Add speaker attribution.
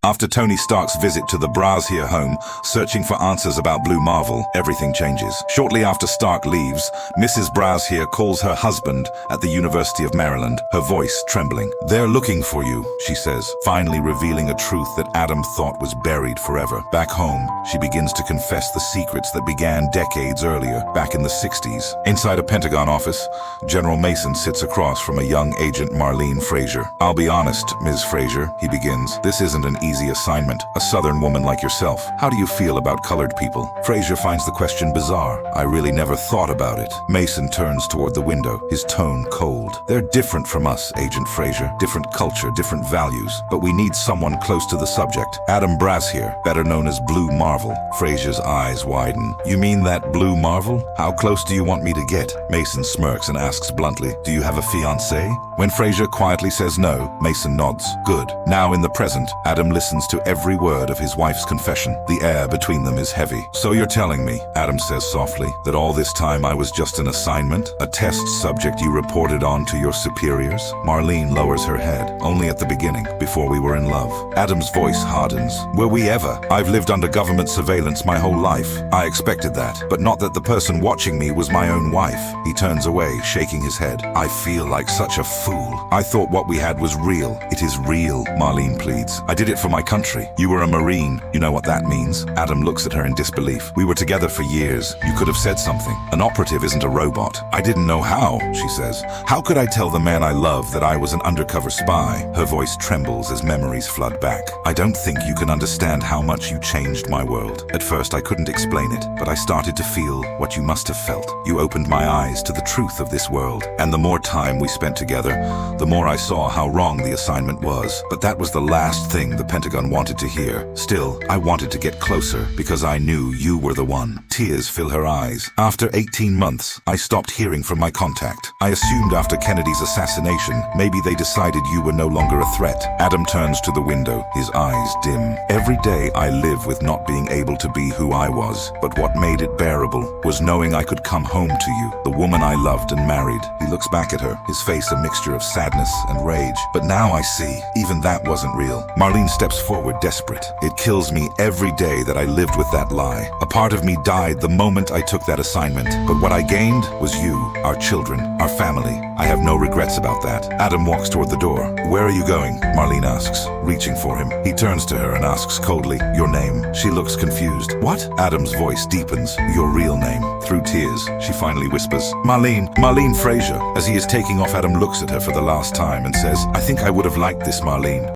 Speaker 1: After Tony Stark's visit to the Brasier home, searching for answers about Blue Marvel, everything changes. Shortly after Stark leaves, Mrs. Brasier calls her husband at the University of Maryland, her voice trembling. "They're looking for you," she says, finally revealing a truth that Adam thought was buried forever. Back home, she begins to confess the secrets that began decades earlier, back in the 60s. Inside a Pentagon office, General Mason sits across from a young Agent Marlene Frazier. "I'll be honest, Ms. Frazier," he begins, "this isn't an easy assignment. A Southern woman like yourself. How do you feel about colored people?" Frazier finds the question bizarre. "I really never thought about it." Mason turns toward the window, his tone cold. "They're different from us, Agent Frazier. Different culture, different values. But we need someone close to the subject. Adam Brasier, better known as Blue Marvel." Frazier's eyes widen. "You mean that Blue Marvel? How close do you want me to get?" Mason smirks and asks bluntly, "Do you have a fiancé?" When Frazier quietly says no, Mason nods. "Good." Now in the present, Adam listens to every word of his wife's confession. The air between them is heavy. "So you're telling me," Adam says softly, "that all this time I was just an assignment? A test subject you reported on to your superiors?" Marlene lowers her head. "Only at the beginning, before we were in love." Adam's voice hardens. "Were we ever? I've lived under government surveillance my whole life. I expected that, but not that the person watching me was my own wife." He turns away, shaking his head. "I feel like such a fool. I thought what we had was real." "It is real," Marlene pleads. "I did it for my country. You were a Marine. You know what that means." Adam looks at her in disbelief. "We were together for years. You could have said something. An operative isn't a robot." "I didn't know how," she says. "How could I tell the man I love that I was an undercover spy?" Her voice trembles as memories flood back. "I don't think you can understand how much you changed my world. At first I couldn't explain it, but I started to feel what you must have felt. You opened my eyes to the truth of this world. And the more time we spent together, the more I saw how wrong the assignment was. But that was the last thing the Pentagon wanted to hear. Still, I wanted to get closer because I knew you were the one." Tears fill her eyes. "After 18 months, I stopped hearing from my contact. I assumed after Kennedy's assassination, maybe they decided you were no longer a threat." Adam turns to the window, his eyes dim. "Every day I live with not being able to be who I was. But what made it bearable was knowing I could come home to you, the woman I loved and married." He looks back at her, his face a mixture of sadness and rage. "But now I see, even that wasn't real." Marlene steps forward, desperate. "It kills me every day that I lived with that lie. A part of me died the moment I took that assignment. But what I gained was you, our children, our family. I have no regrets about that." Adam walks toward the door. "Where are you going?" Marlene asks, reaching for him. He turns to her and asks coldly, "Your name?" She looks confused. "What?" Adam's voice deepens. "Your real name." Through tears, she finally whispers, Marlene Frazier." As he is taking off, Adam looks at her for the last time and says, "I think I would have liked this, Marlene.